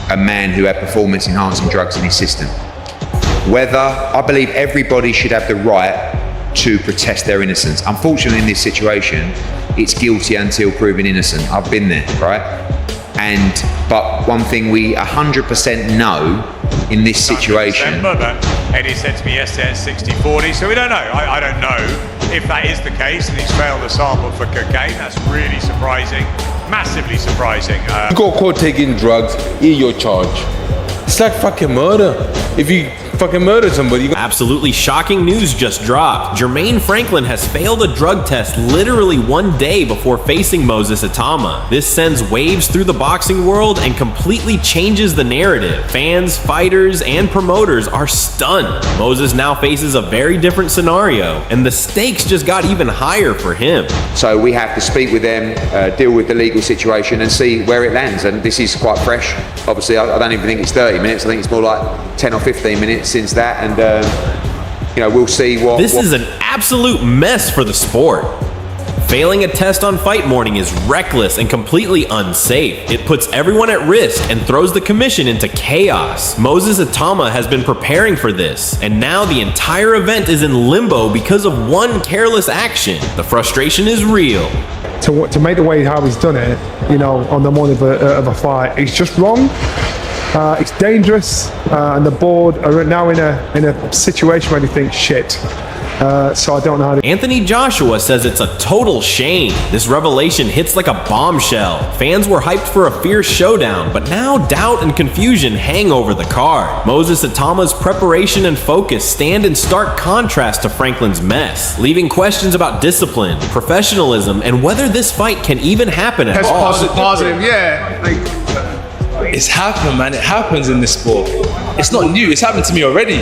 a man who had performance-enhancing drugs in his system. I believe everybody should have the right to protest their innocence. Unfortunately, in this situation, it's guilty until proven innocent. I've been there, right? But one thing we 100% know in this situation. But Eddie said to me yesterday it's 60-40, so we don't know. I don't know if that is the case and he's failed the sample for cocaine. That's really surprising, massively surprising. You got caught taking drugs, in your charge. It's like fucking murder. If you fucking murder somebody. Absolutely shocking news just dropped. Jermaine Franklin has failed a drug test literally one day before facing Moses Itauma. This sends waves through the boxing world and completely changes the narrative. Fans, fighters, and promoters are stunned. Moses now faces a very different scenario, and the stakes just got even higher for him. So we have to speak with them, deal with the legal situation and see where it lands. And this is quite fresh. Obviously, I don't even think it's 30 minutes. I think it's more like 10 or 15 minutes since that, and we'll see what. This is an absolute mess for the sport. Failing a test on fight morning is reckless and completely unsafe. It puts everyone at risk and throws the commission into chaos. Moses Itauma has been preparing for this, and now the entire event is in limbo because of one careless action. The frustration is real. To make the way how he's done it, on the morning of a fight, it's just wrong. It's dangerous, and the board are now in a situation where they think shit. So I don't know how to. Anthony Joshua says it's a total shame. This revelation hits like a bombshell. Fans were hyped for a fierce showdown, but now doubt and confusion hang over the card. Moses Itauma's preparation and focus stand in stark contrast to Franklin's mess, leaving questions about discipline, professionalism, and whether this fight can even happen at all. Positive, yeah. It's happened, man. It happens in this sport. It's not new. It's happened to me already.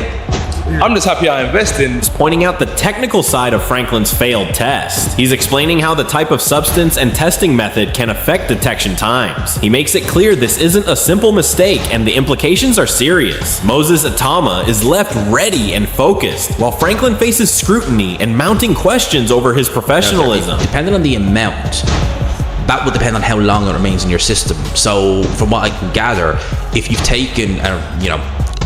I'm just happy I invested. He's pointing out the technical side of Franklin's failed test. He's explaining how the type of substance and testing method can affect detection times. He makes it clear this isn't a simple mistake and the implications are serious. Moses Itauma is left ready and focused, while Franklin faces scrutiny and mounting questions over his professionalism. Depending on the amount, that will depend on how long it remains in your system. So from what I can gather, if you've taken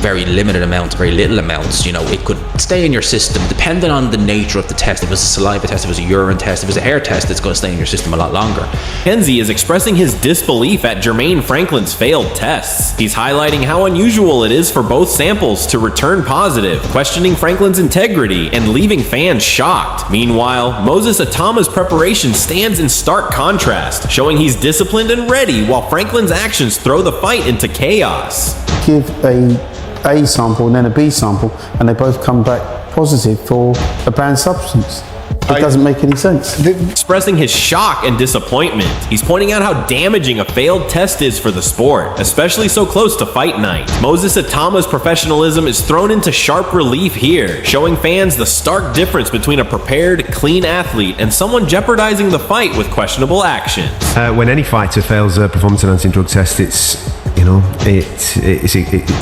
very limited amounts, very little amounts, it could stay in your system depending on the nature of the test. If it was a saliva test, if it was a urine test, if it was a hair test, it's going to stay in your system a lot longer. Kenzie is expressing his disbelief at Jermaine Franklin's failed tests. He's highlighting how unusual it is for both samples to return positive, questioning Franklin's integrity and leaving fans shocked. Meanwhile, Moses Itauma's preparation stands in stark contrast, showing he's disciplined and ready while Franklin's actions throw the fight into chaos. Give a sample and then a B sample, and they both come back positive for a banned substance. It doesn't make any sense. Expressing his shock and disappointment, he's pointing out how damaging a failed test is for the sport, especially so close to fight night. Moses Itauma's professionalism is thrown into sharp relief here, showing fans the stark difference between a prepared, clean athlete and someone jeopardizing the fight with questionable actions. When any fighter fails a performance-enhancing drug test, it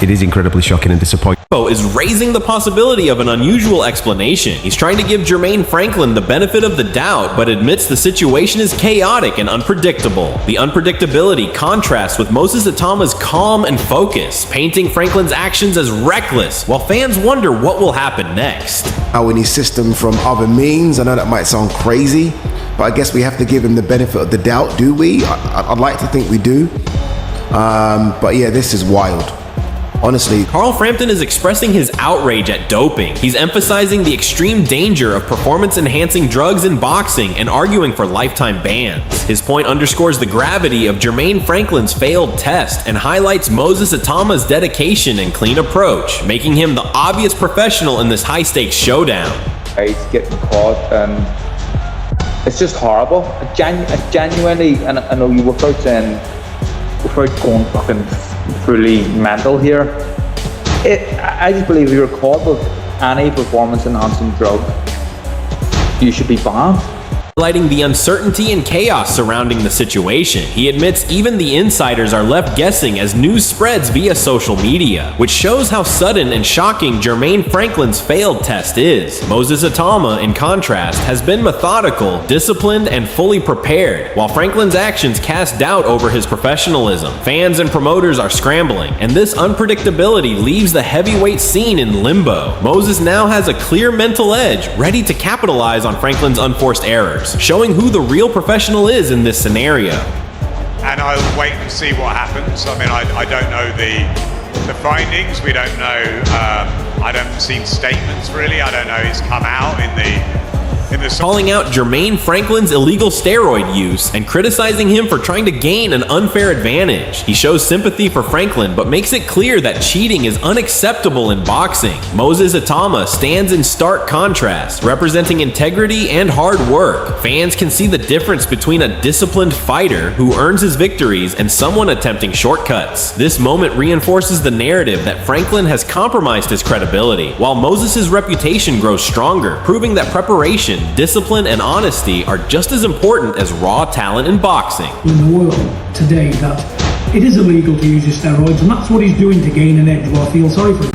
is incredibly shocking and disappointing. Is raising the possibility of an unusual explanation. He's trying to give Jermaine Franklin the benefit of the doubt, but admits the situation is chaotic and unpredictable. The unpredictability contrasts with Moses Itauma's calm and focus, painting Franklin's actions as reckless, while fans wonder what will happen next. In his system from other means, I know that might sound crazy, but I guess we have to give him the benefit of the doubt, do we? I'd like to think we do. But yeah, this is wild. Honestly. Carl Frampton is expressing his outrage at doping. He's emphasizing the extreme danger of performance-enhancing drugs in boxing and arguing for lifetime bans. His point underscores the gravity of Jermaine Franklin's failed test and highlights Moses Itauma's dedication and clean approach, making him the obvious professional in this high-stakes showdown. He's getting caught. It's just horrible. Genuinely, and I know you were out saying, without going fucking fully mental here, I just believe if you're caught with any performance enhancing drug, you should be banned. highlighting the uncertainty and chaos surrounding the situation. He admits even the insiders are left guessing as news spreads via social media, which shows how sudden and shocking Jermaine Franklin's failed test is. Moses Itauma, in contrast, has been methodical, disciplined, and fully prepared, while Franklin's actions cast doubt over his professionalism. Fans and promoters are scrambling, and this unpredictability leaves the heavyweight scene in limbo. Moses now has a clear mental edge, ready to capitalize on Franklin's unforced errors, showing who the real professional is in this scenario. And I'll wait and see what happens. I mean, I don't know the findings. We don't know. I haven't seen statements really. I don't know. It's come out in the calling out Jermaine Franklin's illegal steroid use and criticizing him for trying to gain an unfair advantage. He shows sympathy for Franklin, but makes it clear that cheating is unacceptable in boxing. Moses Itauma stands in stark contrast, representing integrity and hard work. Fans can see the difference between a disciplined fighter who earns his victories and someone attempting shortcuts. This moment reinforces the narrative that Franklin has compromised his credibility, while Moses' reputation grows stronger, proving that preparation, discipline, and honesty are just as important as raw talent in boxing. In the world today that it is illegal to use his steroids, and that's what he's doing to gain an edge. Well, I feel sorry for him.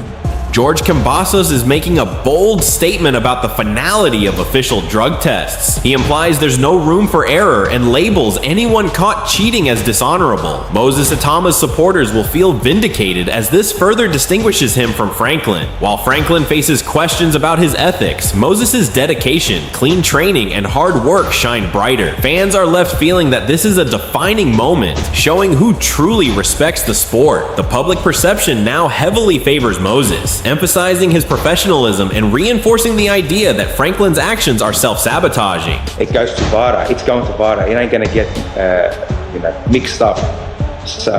George Kambosos is making a bold statement about the finality of official drug tests. He implies there's no room for error and labels anyone caught cheating as dishonorable. Moses Itauma's supporters will feel vindicated as this further distinguishes him from Franklin. While Franklin faces questions about his ethics, Moses' dedication, clean training, and hard work shine brighter. Fans are left feeling that this is a defining moment, showing who truly respects the sport. The public perception now heavily favors Moses, emphasizing his professionalism and reinforcing the idea that Franklin's actions are self-sabotaging. It goes to VADA. It's going to VADA. It ain't going to get mixed up. So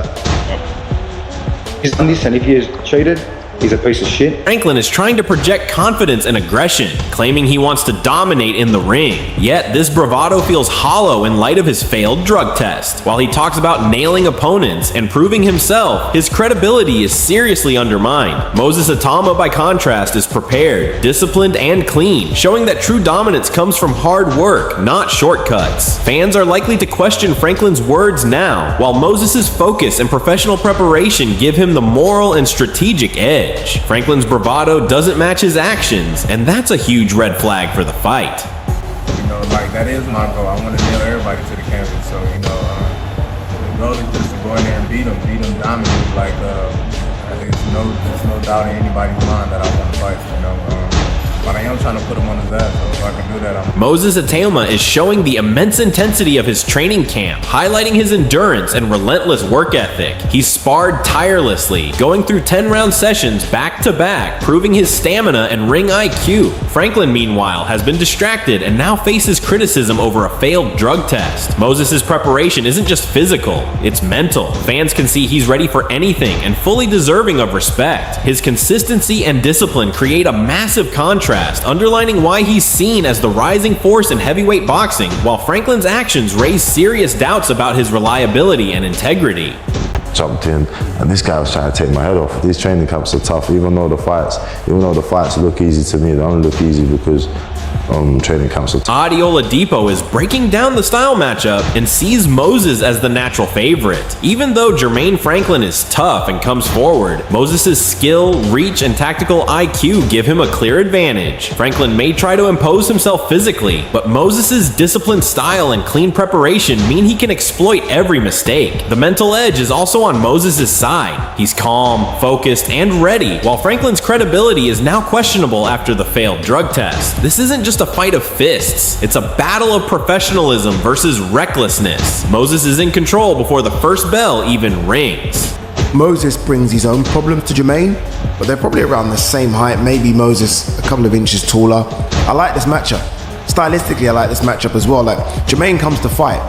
he's done this, and if he's cheated, he's a piece of shit. Franklin is trying to project confidence and aggression, claiming he wants to dominate in the ring. Yet this bravado feels hollow in light of his failed drug test. While he talks about nailing opponents and proving himself, his credibility is seriously undermined. Moses Itauma, by contrast, is prepared, disciplined, and clean, showing that true dominance comes from hard work, not shortcuts. Fans are likely to question Franklin's words now, while Moses' focus and professional preparation give him the moral and strategic edge. Franklin's bravado doesn't match his actions, and that's a huge red flag for the fight. You know, like, that is my goal. I want to nail everybody to the canvas. So, you know, the goal is just to go in there and beat them dominantly. Like, there's no doubt in anybody's mind that I want to fight, you know. But I am trying to put him on his ass, so if I can do that, Moses Itauma is showing the immense intensity of his training camp, highlighting his endurance and relentless work ethic. He's sparred tirelessly, going through 10-round sessions back-to-back, proving his stamina and ring IQ. Franklin, meanwhile, has been distracted and now faces criticism over a failed drug test. Moses' preparation isn't just physical, it's mental. Fans can see he's ready for anything and fully deserving of respect. His consistency and discipline create a massive contrast, underlining why he's seen as the rising force in heavyweight boxing, while Franklin's actions raise serious doubts about his reliability and integrity. Jumped in, and this guy was trying to take my head off. These training camps are tough, even though the fights look easy to me. They only look easy because training camps are tough. Adi Oladipo is breaking down the style matchup and sees Moses as the natural favorite. Even though Jermaine Franklin is tough and comes forward, Moses' skill, reach, and tactical IQ give him a clear advantage. Franklin may try to impose himself physically, but Moses' disciplined style and clean preparation mean he can exploit every mistake. The mental edge is also on Moses' side. He's calm, focused, and ready, while Franklin's credibility is now questionable after the failed drug test. This isn't just a fight of fists, it's a battle of professionalism versus recklessness. Moses is in control before the first bell even rings. Moses brings his own problems to Jermaine, but they're probably around the same height, maybe Moses a couple of inches taller. I like this matchup. Stylistically, I like this matchup as well. Like, Jermaine comes to fight,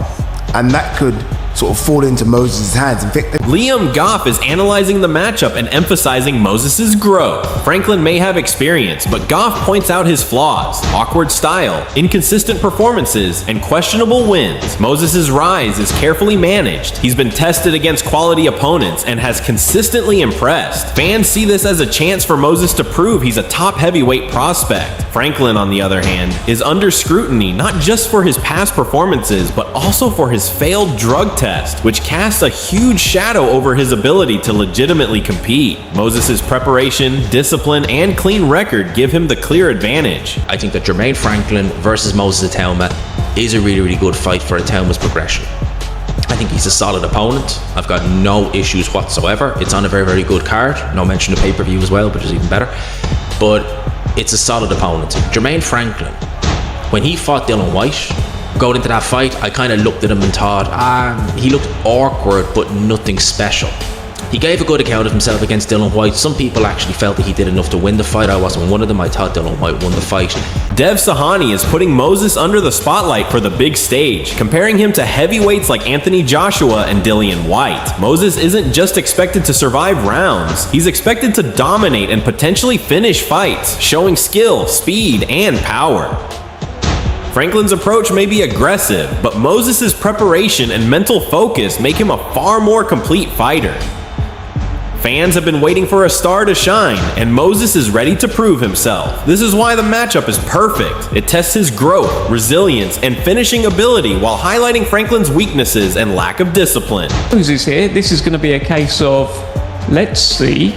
and that could sort of fall into Moses' hands. In fact, Liam Goff is analyzing the matchup and emphasizing Moses' growth. Franklin may have experience, but Goff points out his flaws: awkward style, inconsistent performances, and questionable wins. Moses' rise is carefully managed. He's been tested against quality opponents and has consistently impressed. Fans see this as a chance for Moses to prove he's a top heavyweight prospect. Franklin, on the other hand, is under scrutiny not just for his past performances, but also for his failed drug test, which casts a huge shadow over his ability to legitimately compete. Moses' preparation, discipline, and clean record give him the clear advantage. I think that Jermaine Franklin versus Moses Itauma is a really, really good fight for Itauma's progression. I think he's a solid opponent. I've got no issues whatsoever. It's on a very, very good card. No mention of pay-per-view as well, which is even better. But it's a solid opponent. Jermaine Franklin, when he fought Dillian Whyte, going into that fight, I kind of looked at him and thought, he looked awkward, but nothing special. He gave a good account of himself against Dillian Whyte. Some people actually felt that he did enough to win the fight. I wasn't one of them. I thought Dillian Whyte won the fight. Dev Sahani is putting Moses under the spotlight for the big stage, comparing him to heavyweights like Anthony Joshua and Dillian Whyte. Moses isn't just expected to survive rounds, he's expected to dominate and potentially finish fights, showing skill, speed, and power. Franklin's approach may be aggressive, but Moses' preparation and mental focus make him a far more complete fighter. Fans have been waiting for a star to shine, and Moses is ready to prove himself. This is why the matchup is perfect. It tests his growth, resilience, and finishing ability while highlighting Franklin's weaknesses and lack of discipline. Moses here, this is going to be a case of, let's see,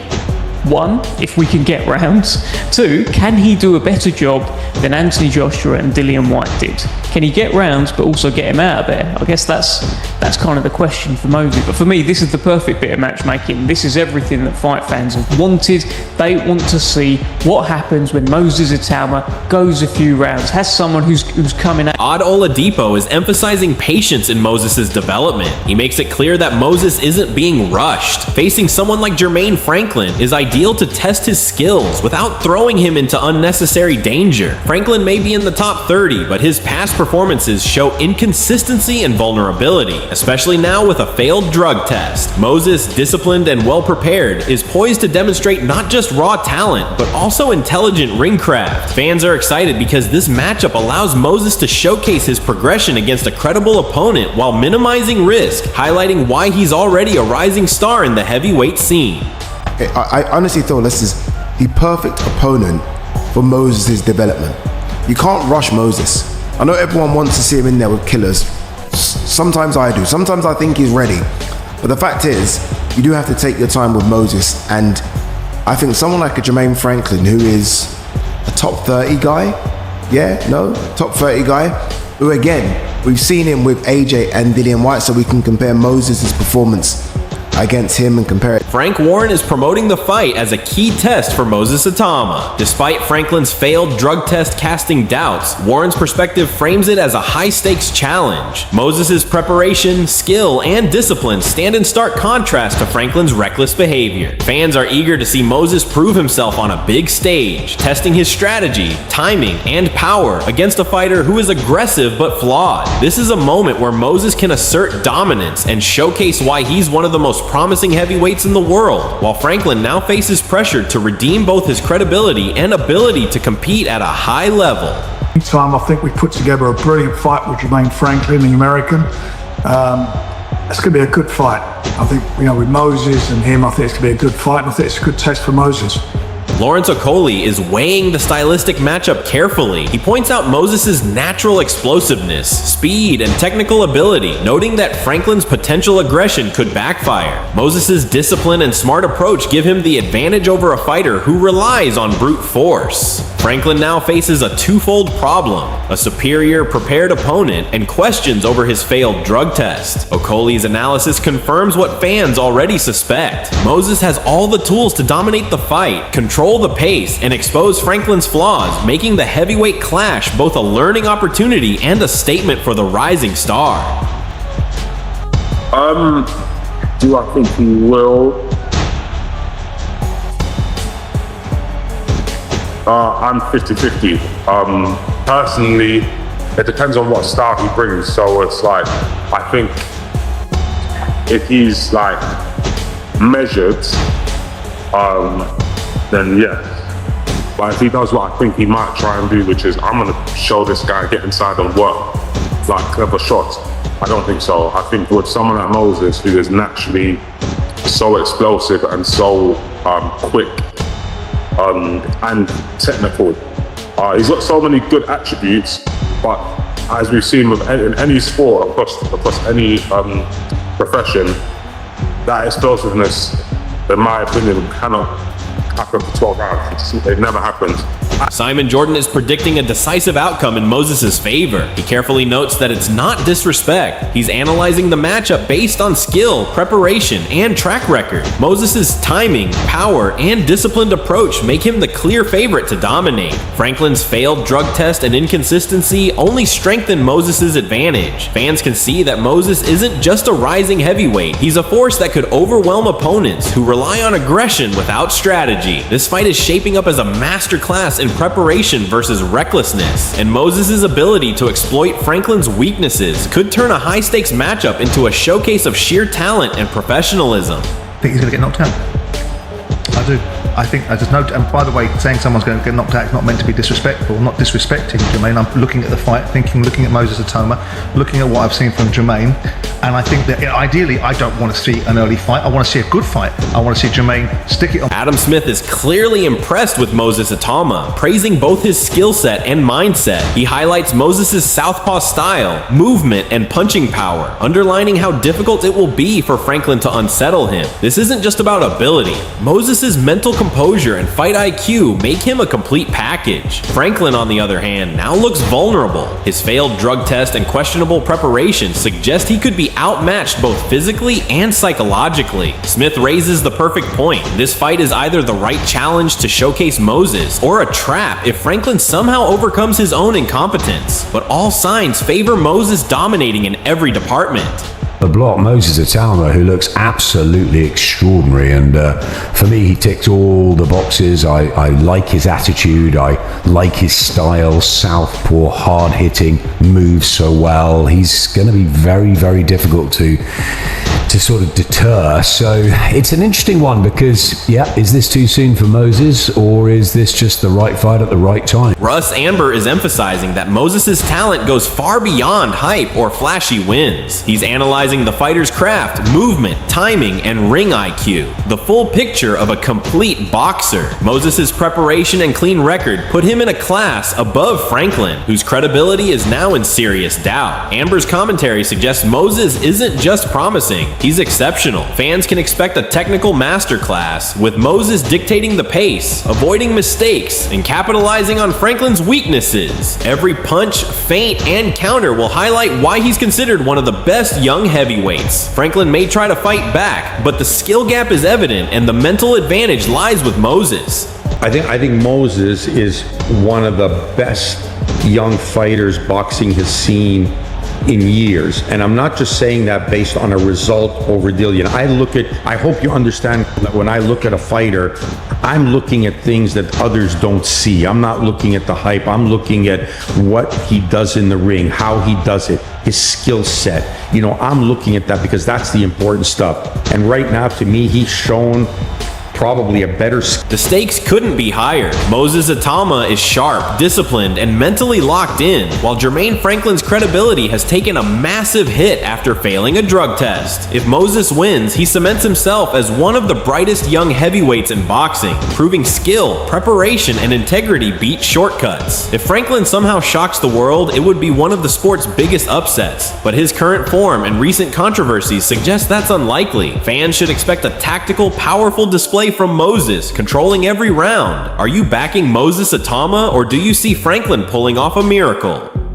1, if we can get rounds. 2, can he do a better job than Anthony Joshua and Dillian Whyte did? Can he get rounds but also get him out of there? I guess that's kind of the question for Moses. But for me, this is the perfect bit of matchmaking. This is everything that fight fans have wanted. They want to see what happens when Moses Itauma goes a few rounds, has someone who's coming out. Odd Oladipo is emphasizing patience in Moses' development. He makes it clear that Moses isn't being rushed. Facing someone like Jermaine Franklin is ideal to test his skills without throwing him into unnecessary danger. Franklin may be in the top 30, but his past performances show inconsistency and vulnerability, especially now with a failed drug test. Moses, disciplined and well prepared, is poised to demonstrate not just raw talent, but also intelligent ringcraft. Fans are excited because this matchup allows Moses to showcase his progression against a credible opponent while minimizing risk, highlighting why he's already a rising star in the heavyweight scene. I honestly thought this is the perfect opponent for Moses' development. You can't rush Moses. I know everyone wants to see him in there with killers. Sometimes I do. Sometimes I think he's ready. But the fact is, you do have to take your time with Moses. And I think someone like a Jermaine Franklin, who is a top 30 guy, top 30 guy, who again, we've seen him with AJ and Dillian Whyte, so we can compare Moses' performance against him and compare it. Frank Warren is promoting the fight as a key test for Moses Itauma. Despite Franklin's failed drug test casting doubts, Warren's perspective frames it as a high-stakes challenge. Moses' preparation, skill, and discipline stand in stark contrast to Franklin's reckless behavior. Fans are eager to see Moses prove himself on a big stage, testing his strategy, timing, and power against a fighter who is aggressive but flawed. This is a moment where Moses can assert dominance and showcase why he's one of the most promising heavyweights in the world, while Franklin now faces pressure to redeem both his credibility and ability to compete at a high level. Time, I think we put together a brilliant fight with Jermaine Franklin, the American. It's going to be a good fight. I think, with Moses and him, I think it's going to be a good fight, and I think it's a good test for Moses. Lawrence Okoli is weighing the stylistic matchup carefully. He points out Moses' natural explosiveness, speed, and technical ability, noting that Franklin's potential aggression could backfire. Moses' discipline and smart approach give him the advantage over a fighter who relies on brute force. Franklin now faces a twofold problem: a superior, prepared opponent and questions over his failed drug test. Okoli's analysis confirms what fans already suspect. Moses has all the tools to dominate the fight, control the pace, and expose Franklin's flaws, making the heavyweight clash both a learning opportunity and a statement for the rising star. Do I think he will? I'm 50-50. Personally, it depends on what style he brings. So it's like, I think if he's like measured, then yeah. But if he does what I think he might try and do, which is, I'm gonna show this guy, get inside and work, like clever shots, I don't think so. I think with someone like Moses, who is naturally so explosive and so quick and technical, He's got so many good attributes, but as we've seen in any sport across any profession, that explosiveness, in my opinion, cannot happen for 12 rounds. It never happens. Simon Jordan is predicting a decisive outcome in Moses' favor. He carefully notes that it's not disrespect. He's analyzing the matchup based on skill, preparation, and track record. Moses' timing, power, and disciplined approach make him the clear favorite to dominate. Franklin's failed drug test and inconsistency only strengthen Moses' advantage. Fans can see that Moses isn't just a rising heavyweight. He's a force that could overwhelm opponents who rely on aggression without strategy. This fight is shaping up as a masterclass in preparation versus recklessness, and Moses' ability to exploit Franklin's weaknesses could turn a high-stakes matchup into a showcase of sheer talent and professionalism. I think he's going to get knocked out. I do. I think there's no. And by the way, saying someone's going to get knocked out is not meant to be disrespectful. I'm not disrespecting Jermaine. I'm looking at the fight, looking at Moses Itauma, looking at what I've seen from Jermaine, and I think that ideally, I don't want to see an early fight. I want to see a good fight. I want to see Jermaine stick it on. Adam Smith is clearly impressed with Moses Itauma, praising both his skill set and mindset. He highlights Moses' southpaw style, movement, and punching power, underlining how difficult it will be for Franklin to unsettle him. This isn't just about ability. Moses' mental composure and fight IQ make him a complete package. Franklin, on the other hand, now looks vulnerable. His failed drug test and questionable preparation suggest he could be outmatched both physically and psychologically. Smith raises the perfect point. This fight is either the right challenge to showcase Moses or a trap if Franklin somehow overcomes his own incompetence. But all signs favor Moses dominating in every department. The block, Moses Itauma, who looks absolutely extraordinary, and for me he ticks all the boxes. I like his attitude, I like his style, southpaw, hard hitting, moves so well. He's going to be very, very difficult to sort of deter. So it's an interesting one because, yeah, is this too soon for Moses, or is this just the right fight at the right time? Russ Amber is emphasizing that Moses' talent goes far beyond hype or flashy wins. He's analyzing the fighter's craft, movement, timing, and ring IQ, the full picture of a complete boxer. Moses' preparation and clean record put him in a class above Franklin, whose credibility is now in serious doubt. Amber's commentary suggests Moses isn't just promising, he's exceptional. Fans can expect a technical masterclass, with Moses dictating the pace, avoiding mistakes, and capitalizing on Franklin's weaknesses. Every punch, feint, and counter will highlight why he's considered one of the best young heavyweights. Franklin may try to fight back, but the skill gap is evident and the mental advantage lies with Moses. I think Moses is one of the best young fighters boxing has seen in years, and I'm not just saying that based on a result over Dillian. I hope you understand that when I look at a fighter, I'm looking at things that others don't see. I'm not looking at the hype. I'm looking at what he does in the ring, how he does it, his skill set. I'm looking at that because that's the important stuff. And right now, to me, he's shown probably a better. The stakes couldn't be higher. Moses Itauma is sharp, disciplined, and mentally locked in, while Jermaine Franklin's credibility has taken a massive hit after failing a drug test. If Moses wins, he cements himself as one of the brightest young heavyweights in boxing, proving skill, preparation, and integrity beat shortcuts. If Franklin somehow shocks the world, it would be one of the sport's biggest upsets, but his current form and recent controversies suggest that's unlikely. Fans should expect a tactical, powerful display from Moses, controlling every round. Are you backing Moses Itauma, or do you see Franklin pulling off a miracle?